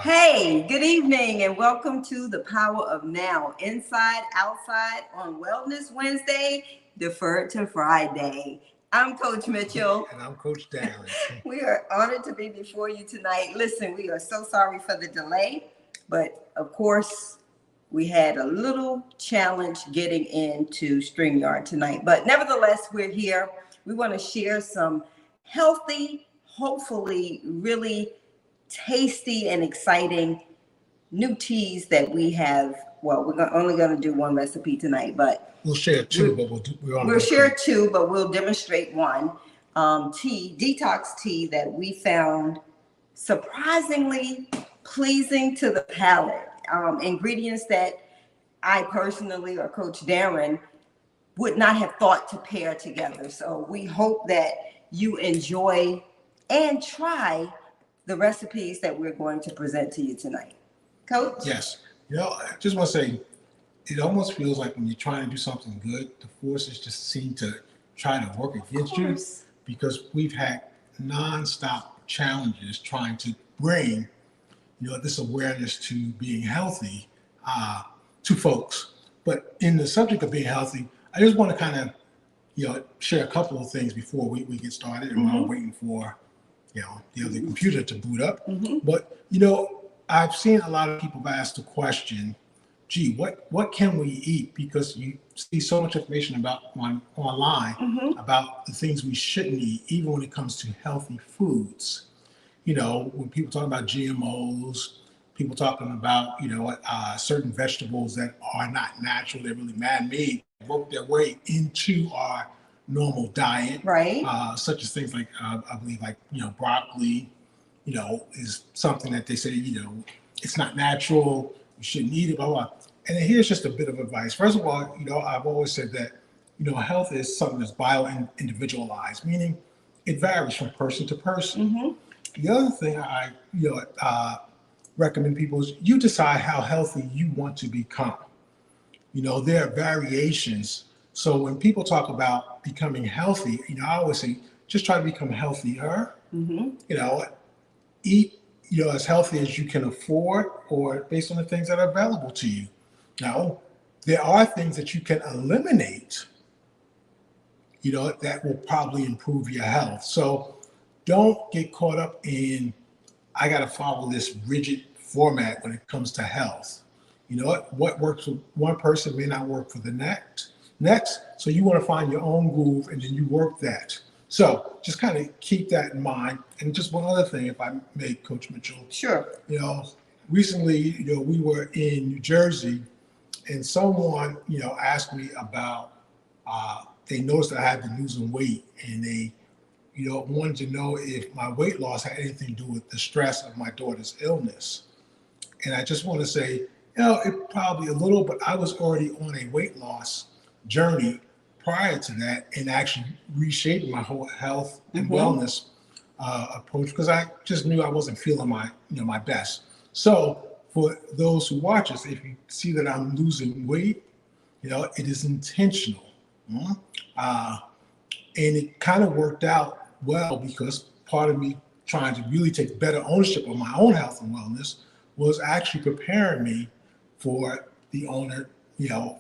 Hey, good evening, and welcome to the Power of Now, Inside, Outside on Wellness Wednesday, deferred to Friday. I'm Coach Mitchell. And I'm Coach Darren. We are honored to be before you tonight. Listen, we are so sorry for the delay, but of course, we had a little challenge getting into StreamYard tonight. But nevertheless, we're here. We want to share some healthy, hopefully, really tasty and exciting new teas that we have. Well, we're only going to do one recipe tonight, but we'll share two. But we'll share two, but we'll demonstrate one detox tea that we found surprisingly pleasing to the palate. Ingredients that I personally, or Coach Darren, would not have thought to pair together. So we hope that you enjoy and try the recipes that we're going to present to you tonight. Coach? Yes. I just want to say, it almost feels like when you're trying to do something good, the forces just seem to try to work against you, because we've had nonstop challenges trying to bring, this awareness to being healthy to folks. But in the subject of being healthy, I just want to kind of, share a couple of things before we get started, and while I'm waiting for the other computer to boot up. But, I've seen a lot of people ask the question, gee, what can we eat? Because you see so much information about online about the things we shouldn't eat, even when it comes to healthy foods. When people talk about GMOs, people talking about, certain vegetables that are not natural, they're really man-made, work their way into our normal diet, right? Such as things like I believe broccoli, is something that they say it's not natural, you shouldn't eat it, blah blah. And here's just a bit of advice. First of all, I've always said that health is something that's bio-individualized, meaning it varies from person to person. The other thing I recommend people is you decide how healthy you want to become. There are variations. So when people talk about becoming healthy, I always say, just try to become healthier. Eat, as healthy as you can afford, or based on the things that are available to you. Now, there are things that you can eliminate, that will probably improve your health. So don't get caught up in, I got to follow this rigid format when it comes to health. What works for one person may not work for the next. So you want to find your own groove, and then you work that. So just kind of keep that in mind. And just one other thing, if I may, Coach Mitchell. Sure. Recently, we were in New Jersey, and someone, asked me about, they noticed that I had been losing weight, and they, wanted to know if my weight loss had anything to do with the stress of my daughter's illness. And I just want to say, it probably a little, but I was already on a weight loss journey prior to that, and actually reshaping my whole health and wellness approach, because I just knew I wasn't feeling my best. So for those who watch us, if you see that I'm losing weight, it is intentional. And it kind of worked out well, because part of me trying to really take better ownership of my own health and wellness was actually preparing me for the owner,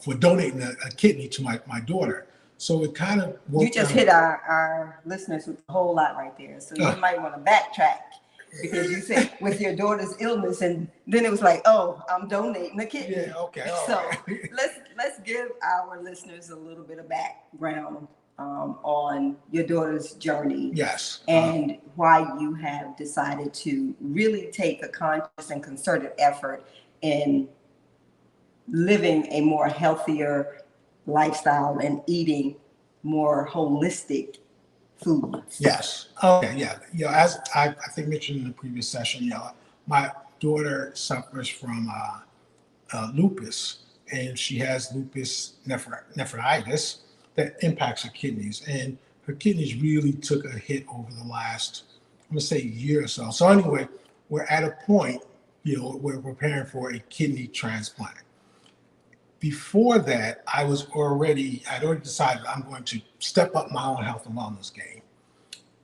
for donating a kidney to my daughter. So it kind of worked. You just hit our listeners with a whole lot right there. So you might want to backtrack, because you said with your daughter's illness, and then it was like, oh, I'm donating a kidney. Yeah, okay. So let's give our listeners a little bit of background on your daughter's journey. Yes. And why you have decided to really take a conscious and concerted effort in living a more healthier lifestyle and eating more holistic foods. Yes. Okay. Yeah. As I think mentioned in the previous session, my daughter suffers from lupus, and she has lupus nephritis that impacts her kidneys, and her kidneys really took a hit over the last, I'm gonna say, year or so. So anyway, we're at a point, we're preparing for a kidney transplant. Before that, I'd already decided I'm going to step up my own health and wellness game.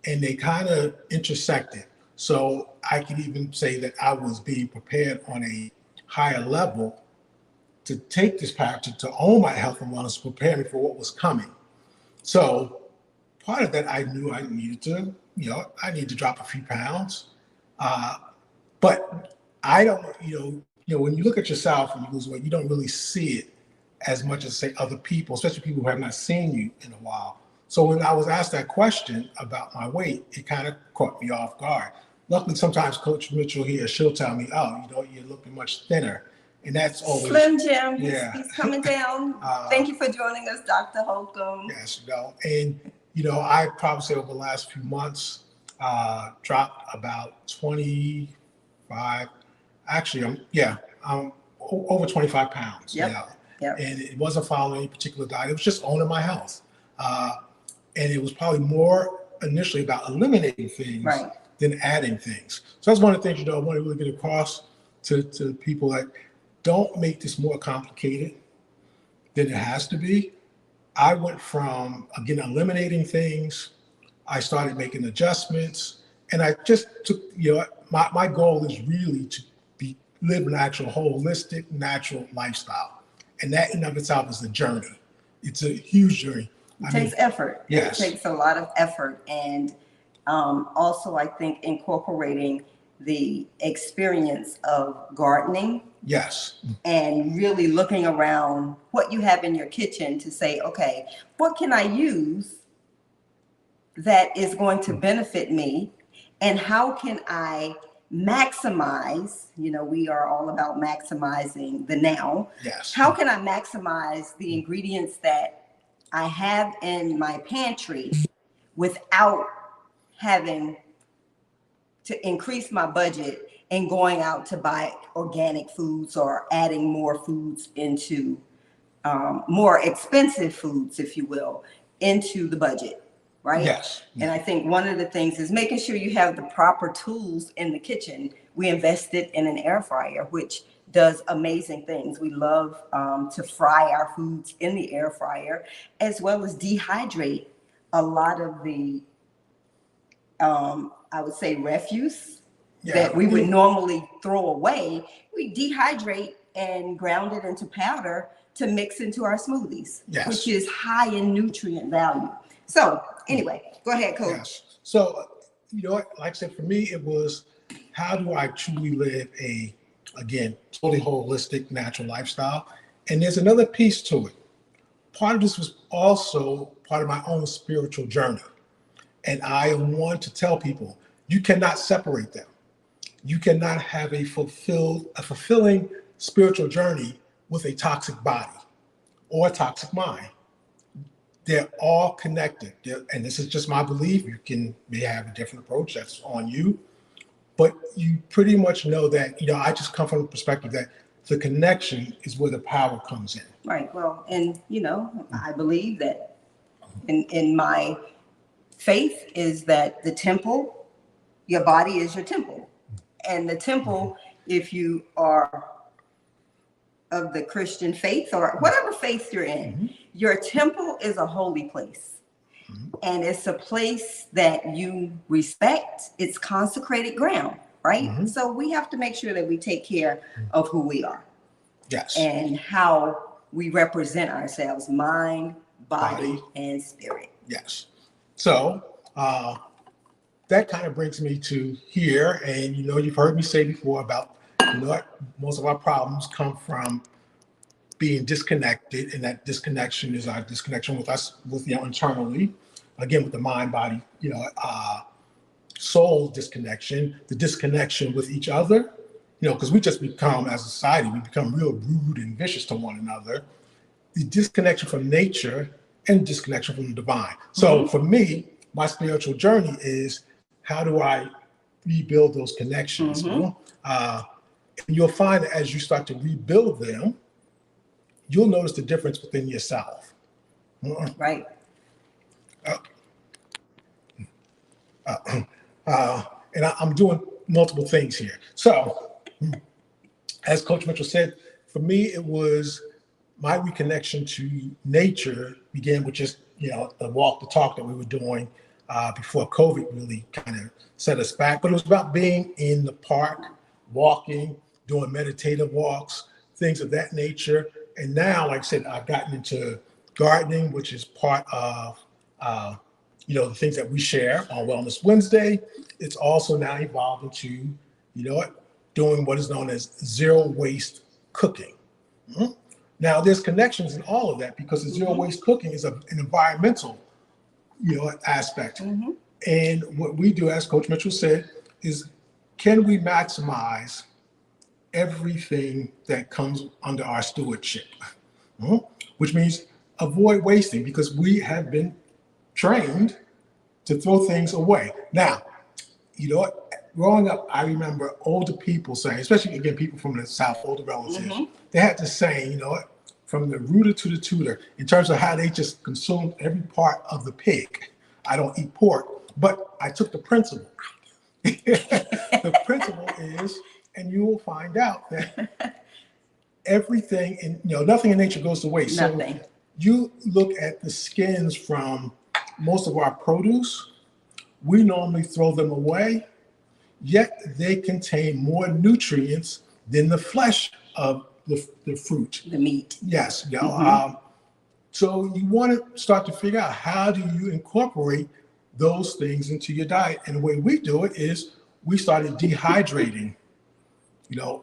And they kind of intersected. So I could even say that I was being prepared on a higher level to take this path, to own my health and wellness, prepare me for what was coming. So part of that, I knew I needed to, I need to drop a few pounds. Uh, but I don't, when you look at yourself and you lose weight, you don't really see it as much as say other people, especially people who have not seen you in a while. So when I was asked that question about my weight, it kind of caught me off guard. Luckily, sometimes Coach Mitchell here, she'll tell me, "Oh, you're looking much thinner," and that's always Slim Jim. Yeah. He's coming down. Thank you for joining us, Dr. Holcomb. Yes, and I probably say over the last few months, dropped about 25. Actually, I'm over 25 pounds. Yep. Yep. And it wasn't following any particular diet. It was just owning my health. And it was probably more initially about eliminating things than adding things. So that's one of the things, I want to really get across to people that don't make this more complicated than it has to be. I went from, again, eliminating things. I started making adjustments. And I just took, my goal is really to live an actual holistic, natural lifestyle. And that in of itself is a journey. It's a huge journey. It takes effort. Yes. It takes a lot of effort. And also, I think incorporating the experience of gardening. Yes. And really looking around what you have in your kitchen to say, okay, what can I use that is going to benefit me? And how can I maximize, we are all about maximizing the now. Yes. How can I maximize the ingredients that I have in my pantry without having to increase my budget and going out to buy organic foods or adding more foods into more expensive foods, if you will, into the budget, right? Yes. And I think one of the things is making sure you have the proper tools in the kitchen. We invested in an air fryer, which does amazing things. We love to fry our foods in the air fryer, as well as dehydrate a lot of the, I would say, refuse that we would normally throw away. We dehydrate and ground it into powder to mix into our smoothies, which is high in nutrient value. So anyway, go ahead, Coach. Yes. So, like I said, for me, it was, how do I truly live a, again, totally holistic, natural lifestyle? And there's another piece to it. Part of this was also part of my own spiritual journey. And I want to tell people, you cannot separate them. You cannot have a fulfilling spiritual journey with a toxic body or a toxic mind. They're all connected. And this is just my belief. You may have a different approach. That's on you. But you pretty much know that, I just come from the perspective that the connection is where the power comes in. Right. Well, and, I believe that in my faith is that the temple, your body is your temple. And the temple, if you are of the Christian faith or whatever faith you're in, your temple is a holy place. And it's a place that you respect. It's consecrated ground, right? So we have to make sure that we take care of who we are. Yes. And how we represent ourselves, mind, body, and spirit. Yes. So that kind of brings me to here. And, you've heard me say before about, most of our problems come from being disconnected. And that disconnection is our disconnection with us, internally. Again, with the mind, body, soul disconnection, the disconnection with each other, because we just become, as a society, we become real rude and vicious to one another. The disconnection from nature and disconnection from the divine. So for me, my spiritual journey is, how do I rebuild those connections? And you'll find that as you start to rebuild them, you'll notice the difference within yourself. Right. And I'm doing multiple things here. So, as Coach Mitchell said, for me, it was my reconnection to nature began with just, the walk, the talk that we were doing before COVID really kind of set us back. But it was about being in the park, walking, doing meditative walks, things of that nature. And now, like I said, I've gotten into gardening, which is part of the things that we share on Wellness Wednesday. It's also now evolved into, doing what is known as zero waste cooking. Mhm. Now, there's connections in all of that because the zero waste cooking is an environmental, aspect. And what we do, as Coach Mitchell said, is can we maximize everything that comes under our stewardship? Which means avoid wasting, because we have been trained to throw things away. Now, growing up, I remember older people saying, especially again, people from the South, older relatives, they had to say, from the rooter to the tutor, in terms of how they just consumed every part of the pig. I don't eat pork, but I took the principle. The principle is, and you will find out that everything nothing in nature goes to waste. Nothing. So you look at the skins from most of our produce, we normally throw them away, yet they contain more nutrients than the flesh of the fruit. The meat. Yes. So you want to start to figure out, how do you incorporate those things into your diet? And the way we do it is we started dehydrating,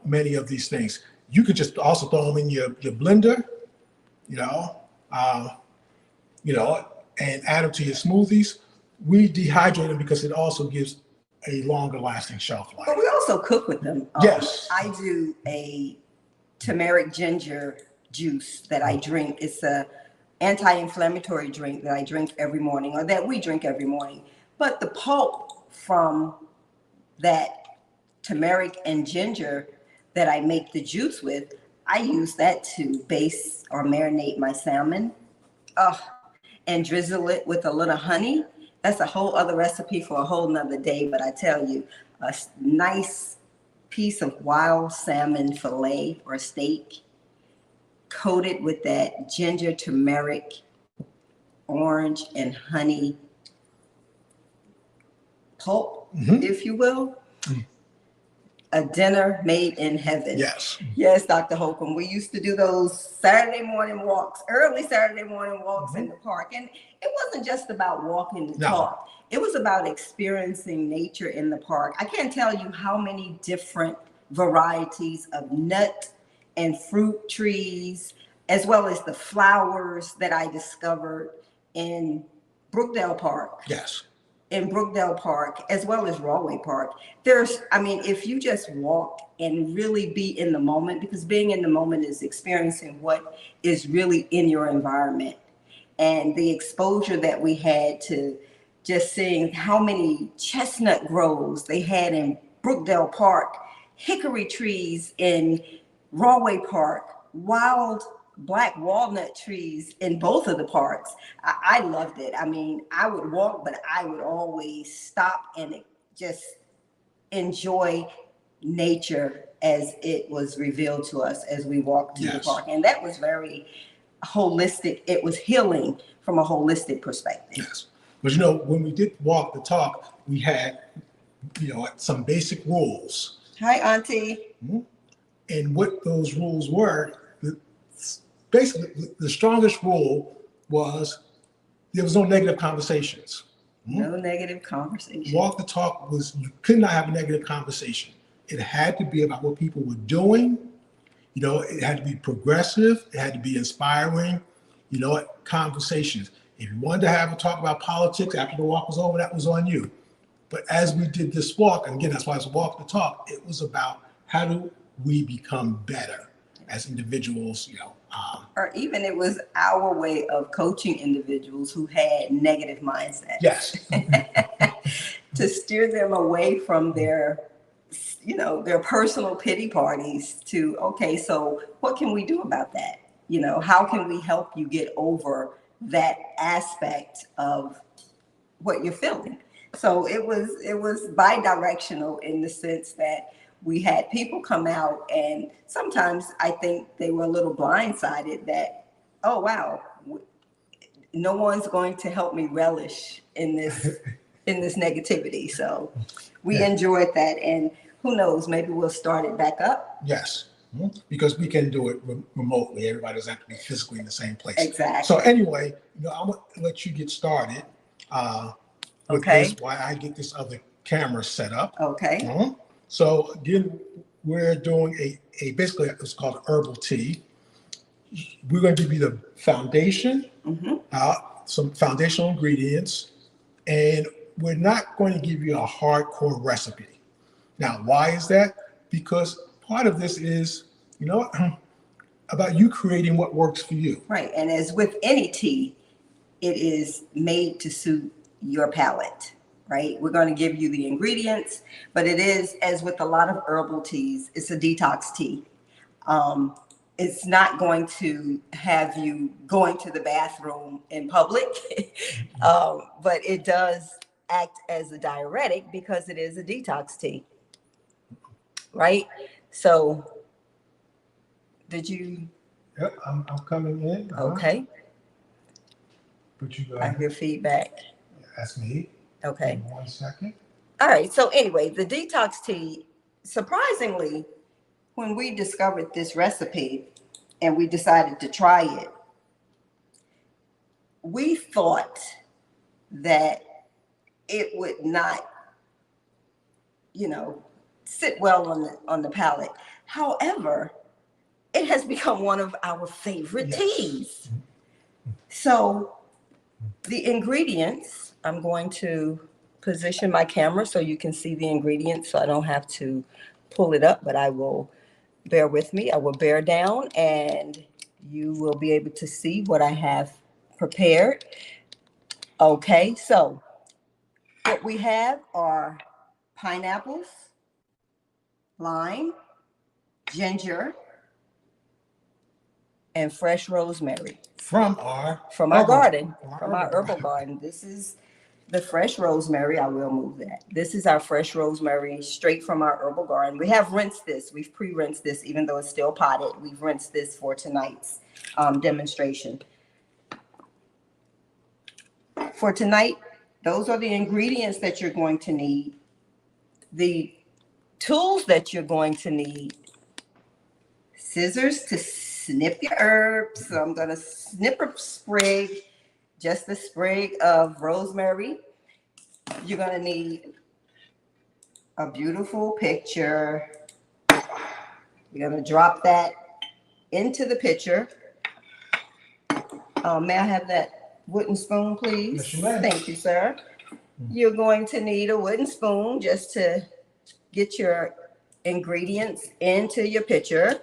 many of these things. You could just also throw them in your blender, and add them to your smoothies. We dehydrate them because it also gives a longer lasting shelf life. But we also cook with them. Yes. I do a turmeric ginger juice that I drink. It's a anti-inflammatory drink that I drink every morning, or that we drink every morning. But the pulp from that turmeric and ginger that I make the juice with, I use that to baste or marinate my salmon. And drizzle it with a little honey. That's a whole other recipe for a whole nother day. But I tell you, a nice piece of wild salmon fillet or steak coated with that ginger, turmeric, orange, and honey pulp, if you will. A dinner made in heaven. Yes. Yes, Dr. Holcomb. We used to do those Saturday morning walks, early Saturday morning walks in the park. And it wasn't just about walking the talk. It was about experiencing nature in the park. I can't tell you how many different varieties of nut and fruit trees, as well as the flowers that I discovered in Brookdale Park. Yes. In Brookdale Park, as well as Rawway Park. If you just walk and really be in the moment, because being in the moment is experiencing what is really in your environment. And the exposure that we had to just seeing how many chestnut groves they had in Brookdale Park, hickory trees in Rawway Park, wild black walnut trees in both of the parks. I loved it. I mean, I would walk, but I would always stop and just enjoy nature as it was revealed to us as we walked through the park. And that was very holistic. It was healing from a holistic perspective. Yes. But when we did walk the talk, we had, some basic rules. Hi, Auntie. And what those rules were, basically, the strongest rule was there was no negative conversations. No negative conversation. Walk the talk was, you could not have a negative conversation. It had to be about what people were doing. It had to be progressive. It had to be inspiring. Conversations. If you wanted to have a talk about politics after the walk was over, that was on you. But as we did this walk, and again, that's why it's walk the talk, it was about how do we become better as individuals, or even it was our way of coaching individuals who had negative mindsets. Yes. To steer them away from their personal pity parties to, okay, so what can we do about that? How can we help you get over that aspect of what you're feeling? So it was bi-directional in the sense that we had people come out, and sometimes I think they were a little blindsided that, oh, wow, no one's going to help me relish in this in this negativity. So we Yeah. enjoyed that. And who knows, maybe we'll start it back up. Yes. Because we can do it remotely. Everybody doesn't have to be physically in the same place. Exactly. So anyway, I'm going to let you get started with Okay. this while I get this other camera set up. Okay. So again, we're doing a basically it's called herbal tea. We're going to give you the foundation, some foundational ingredients, and we're not going to give you a hardcore recipe. Now, why is that? Because part of this is, about you creating what works for you. Right. And as with any tea, it is made to suit your palate, right? We're going to give you the ingredients, but it is, as with a lot of herbal teas, it's a detox tea. It's not going to have you going to the bathroom in public, but it does act as a diuretic because it is a detox tea, right? So, did you? Yep, I'm coming in. Okay. But you I hear feedback. That's me. Okay. Give me 1 second. All right. So anyway, the detox tea, surprisingly, when we discovered this recipe and we decided to try it, we thought that it would not, sit well on the palate. However, it has become one of our favorite teas. So the ingredients, I'm going to position my camera so you can see the ingredients so I don't have to pull it up, but I will bear with me. I will bear down and you will be able to see what I have prepared. Okay, so what we have are pineapples, lime, ginger, and fresh rosemary. From our garden, from our herbal garden. This is the fresh rosemary. I will move that. This is our fresh rosemary straight from our herbal garden. We have rinsed this. We've pre-rinsed this, even though it's still potted. We've rinsed this for tonight's demonstration. For tonight, those are the ingredients that you're going to need. The tools that you're going to need: scissors to snip your herbs. So I'm going to snip a sprig, just a sprig of rosemary. You're going to need a beautiful picture. You're going to drop that into the pitcher. May I have that wooden spoon, please? Yes, you may. Thank you, sir. You're going to need a wooden spoon just to get your ingredients into your pitcher.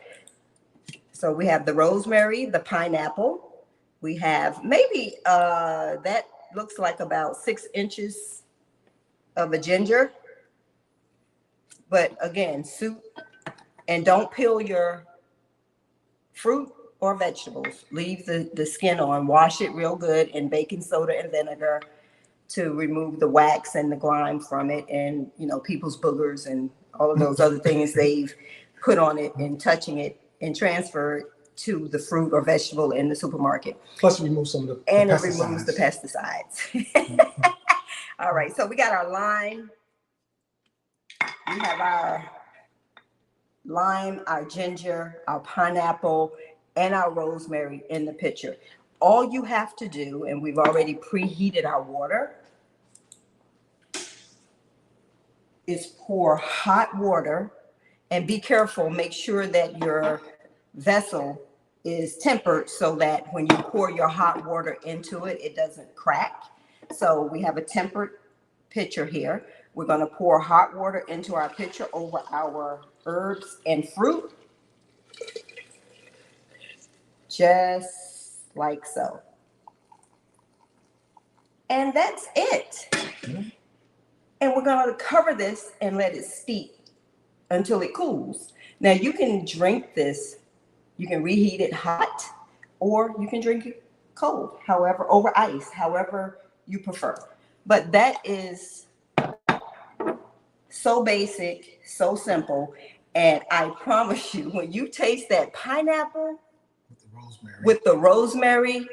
So we have the rosemary, the pineapple. We have maybe that looks like about 6 inches of a ginger. But again, suit and don't peel your fruit or vegetables. Leave the skin on. Wash it real good in baking soda and vinegar to remove the wax and the grime from it, and people's boogers and all of those other things they've put on it and touching it and transfer it to the fruit or vegetable in the supermarket. Plus, remove some of the and pesticides. It removes the pesticides. All right, so we got our lime. We have our lime, our ginger, our pineapple, and our rosemary in the pitcher. All you have to do, and we've already preheated our water, is pour hot water, and be careful, make sure that your vessel is tempered so that when you pour your hot water into it, it doesn't crack. So we have a tempered pitcher here. We're going to pour hot water into our pitcher over our herbs and fruit, just like so. And that's it. And we're going to cover this and let it steep until it cools. Now you can drink this, you can reheat it hot, or you can drink it cold, however, over ice, however you prefer. But that is so basic, so simple. And I promise you, when you taste that pineapple with the rosemary,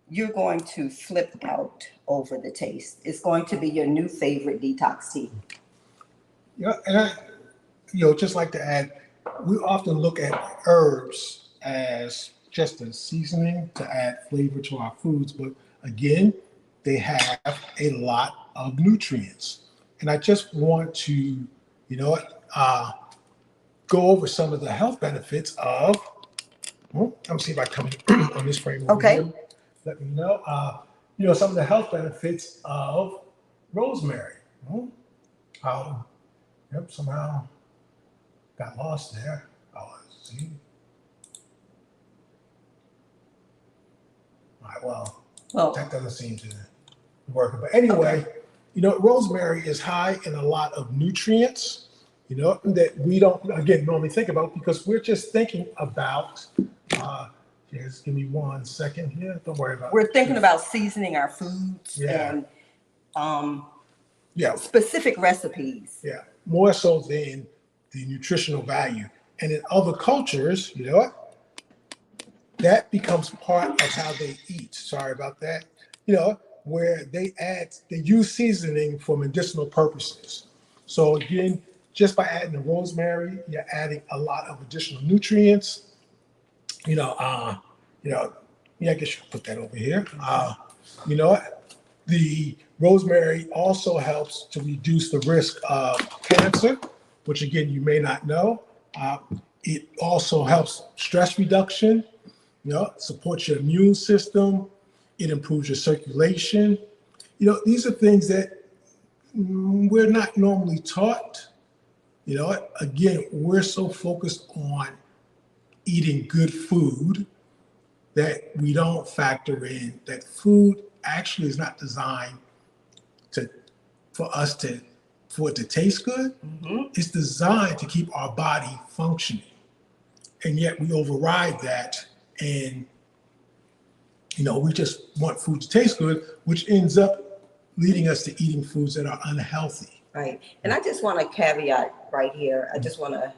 you're going to flip out over the taste. It's going to be your new favorite detox tea. Yeah, and just like to add, we often look at herbs as just a seasoning to add flavor to our foods, but again, they have a lot of nutrients. And I just want to, go over some of the health benefits of. Well, let me see if I come on this frame over Okay. here. Let me know. Some of the health benefits of rosemary. Well, somehow got lost there. Oh, let's see. All right, Well, that doesn't seem to work. But anyway, rosemary is high in a lot of nutrients, that we don't, again, normally think about because we're just thinking about, just give me 1 second here. Don't worry about it. we're thinking about seasoning our foods Yeah. and Yeah, specific recipes. yeah, more so than the nutritional value. And in other cultures, that becomes part of how they eat. Sorry about that. Where they use seasoning for medicinal purposes. So again, just by adding the rosemary, you're adding a lot of additional nutrients. Yeah, I guess you can put that over here. The rosemary also helps to reduce the risk of cancer, which again, you may not know. It also helps stress reduction, supports your immune system. It improves your circulation. These are things that we're not normally taught. Again, we're so focused on eating good food that we don't factor in that food actually is not designed for it to taste good. Mm-hmm. It's designed to keep our body functioning. And yet we override that and we just want food to taste good, which ends up leading us to eating foods that are unhealthy. Right. And I just want to caveat right here. I just want to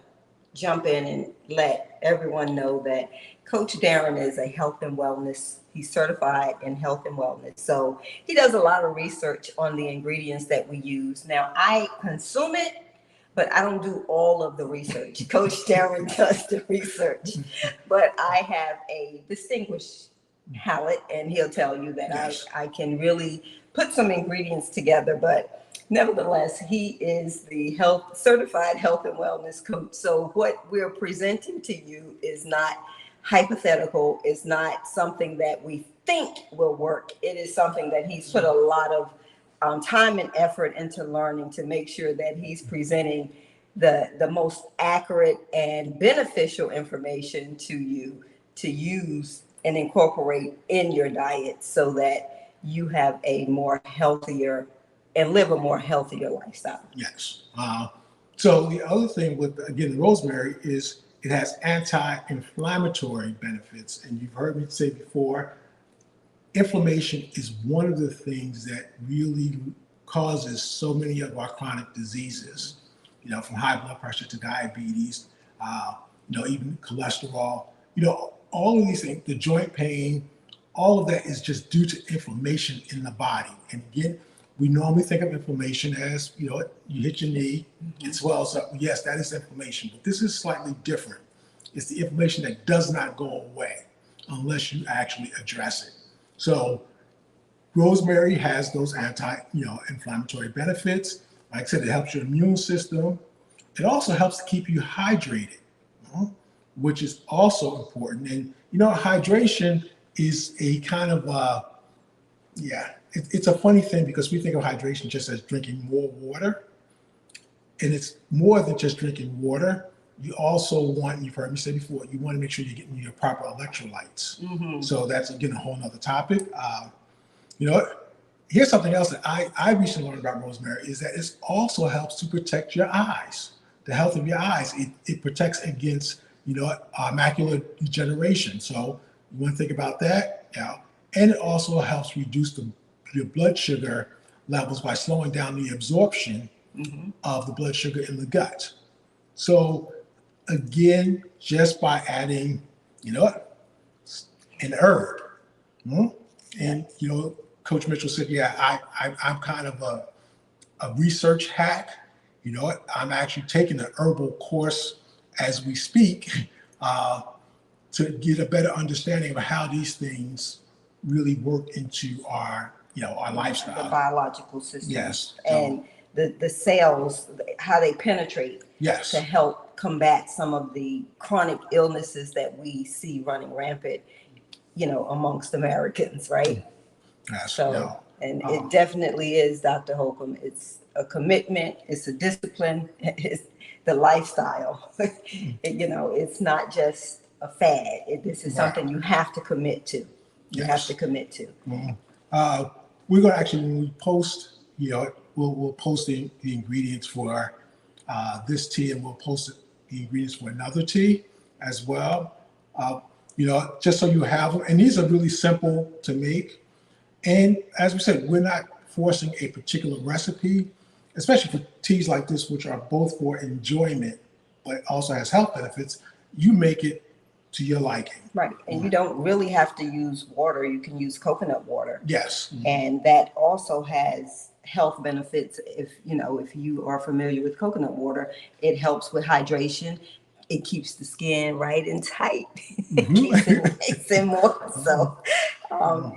jump in and let everyone know that Coach Darren is a health and wellness. He's certified in health and wellness. So he does a lot of research on the ingredients that we use. Now, I consume it, but I don't do all of the research. Coach Darren does the research. But I have a distinguished palate, and he'll tell you that Yes. I can really put some ingredients together. But nevertheless, he is the certified health and wellness coach. So what we're presenting to you is not hypothetical. It's not something that we think will work. It is something that he's put a lot of time and effort into learning to make sure that he's presenting the most accurate and beneficial information to you to use and incorporate in your diet so that you have a more healthier and live a more healthier lifestyle. Yes. So the other thing with, again, rosemary is it has anti-inflammatory benefits. And you've heard me say before, inflammation is one of the things that really causes so many of our chronic diseases, from high blood pressure to diabetes, even cholesterol, all of these things, the joint pain, all of that is just due to inflammation in the body. And again, we normally think of inflammation as, you hit your knee, it swells up. Yes, that is inflammation, but this is slightly different. It's the inflammation that does not go away unless you actually address it. So rosemary has those inflammatory benefits. Like I said, it helps your immune system. It also helps to keep you hydrated, which is also important. And, hydration is a kind of, it's a funny thing because we think of hydration just as drinking more water. And it's more than just drinking water. You also want, you've heard me say before, you want to make sure you're getting your proper electrolytes. Mm-hmm. So that's, again, a whole nother topic. Here's something else that I recently learned about rosemary is that it also helps to protect your eyes, the health of your eyes. It protects against, macular degeneration. So you want to think about that. And it also helps reduce your blood sugar levels by slowing down the absorption of the blood sugar in the gut. So again, just by adding, an herb, and Coach Mitchell said, yeah, I'm kind of a research hack. You know what? I'm actually taking an herbal course as we speak to get a better understanding of how these things really work into our, our the lifestyle. biological system. Yes. And the cells, how they penetrate Yes. to help combat some of the chronic illnesses that we see running rampant, amongst Americans, right? Yes. So, and it definitely is, Dr. Holcomb. It's a commitment, it's a discipline, it's the lifestyle. It's not just a fad. This is something you have to commit to. You have to commit to. We're going to actually, when we post, we'll post the ingredients for this tea, and we'll post the ingredients for another tea as well. Just so you have them. And these are really simple to make. And as we said, we're not forcing a particular recipe, especially for teas like this, which are both for enjoyment, but also has health benefits. You make it to your liking. Right. And you don't really have to use water. You can use coconut water. Yes. And that also has health benefits. If you are familiar with coconut water, it helps with hydration. It keeps the skin right and tight. It keeps it nice and moist. So,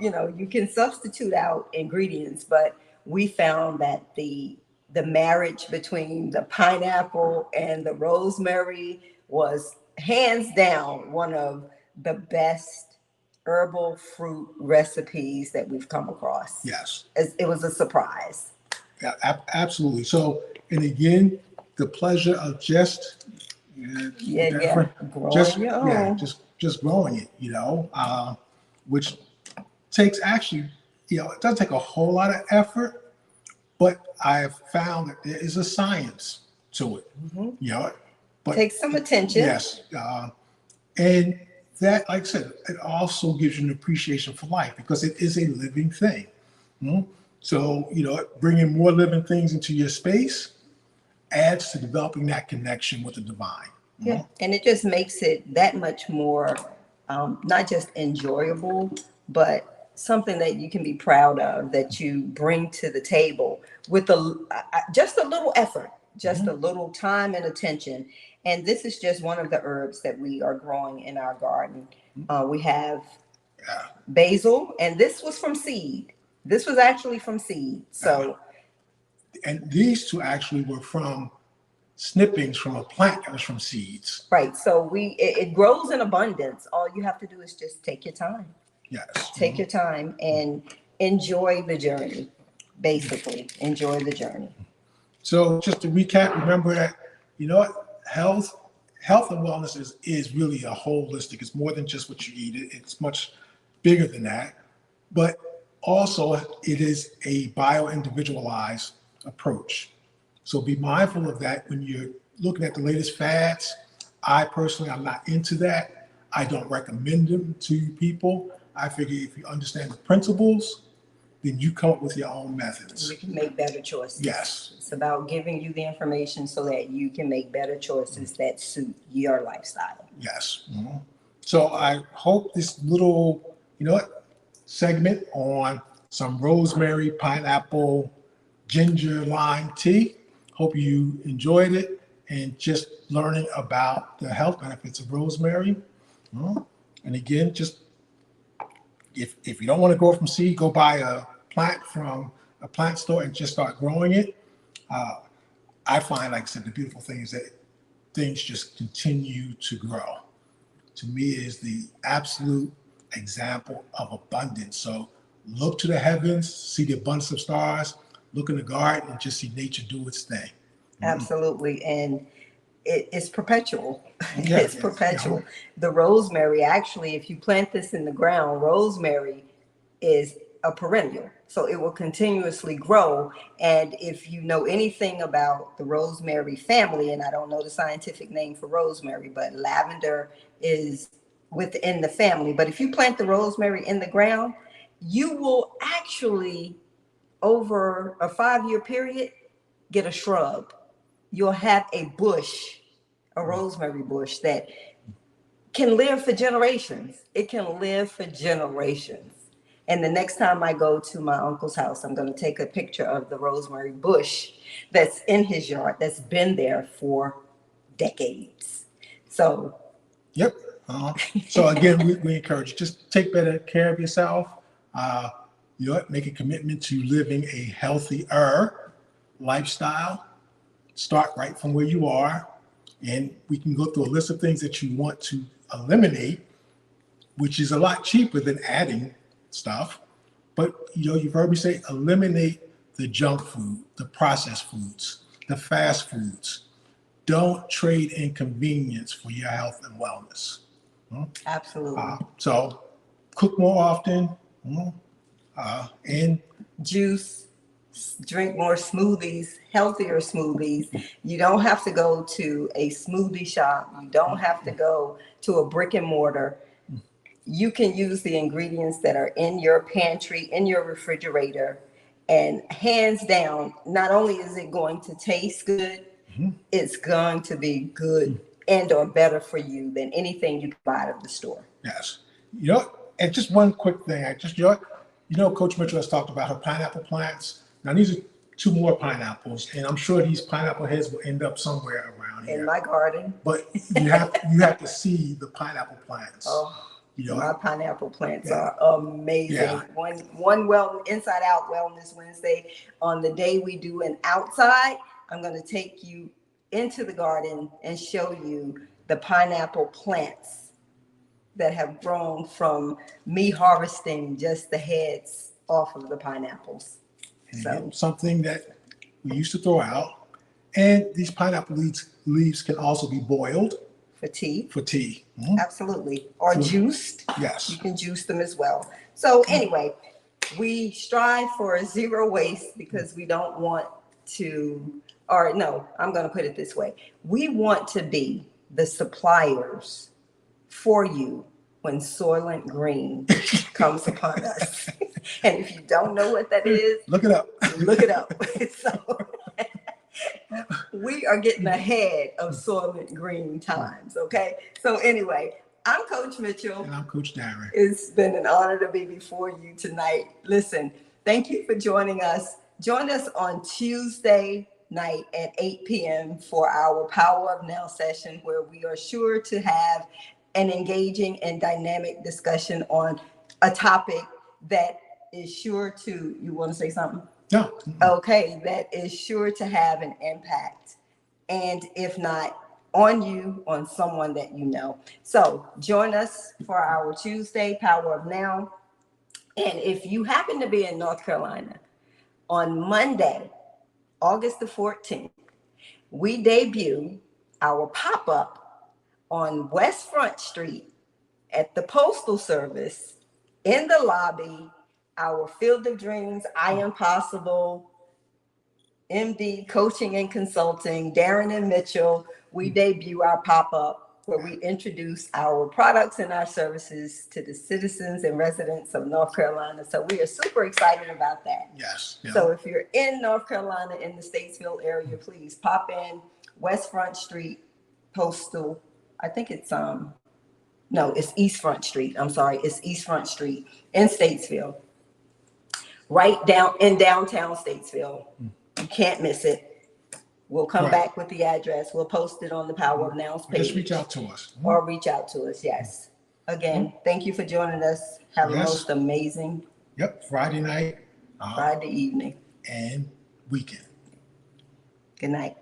you can substitute out ingredients, but we found that the marriage between the pineapple and the rosemary was hands down one of the best herbal fruit recipes that we've come across. Yes. It was a surprise. Yeah, absolutely. So, and again, the pleasure of just growing it, which takes actually, it doesn't take a whole lot of effort, but I've found that there is a science to it. But takes some attention. Yes, and that, like I said, it also gives you an appreciation for life because it is a living thing. So, bringing more living things into your space adds to developing that connection with the divine. Yeah, and it just makes it that much more, not just enjoyable, but something that you can be proud of, that you bring to the table with just a little effort, just a little time and attention. And this is just one of the herbs that we are growing in our garden. We have basil, and this was from seed. This was actually from seed. So, and these two actually were from snippings from a plant that was from seeds. Right. So it grows in abundance. All you have to do is just take your time. Yes. Take your time and enjoy the journey. Basically, enjoy the journey. So just to recap, remember that, health and wellness is really a holistic. It's more than just what you eat. It's much bigger than that. But also it is a bio-individualized approach. So be mindful of that when you're looking at the latest fads. I personally, I'm not into that. I don't recommend them to people. I figure if you understand the principles, then you come up with your own methods. You can make better choices. Yes. It's about giving you the information so that you can make better choices that suit your lifestyle. Yes. So I hope this little, segment on some rosemary, pineapple, ginger, lime tea. Hope you enjoyed it and just learning about the health benefits of rosemary. And again, just if you don't want to grow from seed, go buy a plant from a plant store and just start growing it. I find, like I said, the beautiful thing is that things just continue to grow. To me, is the absolute example of abundance. So look to the heavens, see the abundance of stars, look in the garden and just see nature do its thing. Absolutely. And it's perpetual. It's perpetual. The rosemary, actually, if you plant this in the ground, rosemary is a perennial. So it will continuously grow. And if you know anything about the rosemary family, and I don't know the scientific name for rosemary, but lavender is within the family. But if you plant the rosemary in the ground, you will actually, over a 5-year period, get a shrub. You'll have a bush, a rosemary bush that can live for generations. It can live for generations. And the next time I go to my uncle's house, I'm going to take a picture of the rosemary bush that's in his yard that's been there for decades. So, Yep. So again, we encourage you, just take better care of yourself. Uh, make a commitment to living a healthier lifestyle. Start right from where you are, and we can go through a list of things that you want to eliminate, which is a lot cheaper than adding stuff. But you've heard me say eliminate the junk food, the processed foods, the fast foods. Don't trade inconvenience for your health and wellness. absolutely. So cook more often, and Juice, drink more smoothies, healthier smoothies. You don't have to go to a smoothie shop. You don't have to go to a brick and mortar. You can use the ingredients that are in your pantry, in your refrigerator, and hands down, not only is it going to taste good, it's going to be good and or better for you than anything you can buy at the store. yes. And just one quick thing. Coach Mitchell has talked about her pineapple plants. Now these are 2 more pineapples, and I'm sure these pineapple heads will end up somewhere around here. In my garden. But you have to see the pineapple plants. Oh, my pineapple plants Yeah. are amazing. Yeah. One Inside Out Wellness Wednesday. On the day we do an outside, I'm going to take you into the garden and show you the pineapple plants that have grown from me harvesting just the heads off of the pineapples. So Something that we used to throw out. And these pineapple leaves can also be boiled for tea. Absolutely. Or juiced. Yes. You can juice them as well. So anyway, we strive for zero waste because we don't want to, or no, I'm going to put it this way. We want to be the suppliers for you when Soylent Green comes upon us. And if you don't know what that is, look it up. Look it up. So we are getting ahead of Soylent Green times, okay? So anyway, I'm Coach Mitchell. And I'm Coach Darren. It's been an honor to be before you tonight. Listen, thank you for joining us. Join us on Tuesday night at 8 p.m. for our Power of Now session, where we are sure to have an engaging and dynamic discussion on a topic that is sure to, you want to say something? No. Okay, that is sure to have an impact. And if not on you, on someone that you know. So join us for our Tuesday Power of Now. And if you happen to be in North Carolina, on Monday, August the 14th, we debut our pop-up on West Front Street at the Postal Service in the lobby. Our Field of Dreams, I Am Possible, MD Coaching and Consulting, Darren and Mitchell, we debut our pop-up where we introduce our products and our services to the citizens and residents of North Carolina. So we are super excited about that. Yes. Yeah. So if you're in North Carolina, in the Statesville area, please pop in West Front Street, Postal. I think it's, no, it's East Front Street. I'm sorry. It's East Front Street in Statesville. Right down in downtown Statesville. You can't miss it. We'll come back with the address. We'll post it on the Power of Now's page. Just reach out to us. Or reach out to us, yes. Again, thank you for joining us. Have a most amazing Friday night. Friday evening. And weekend. Good night.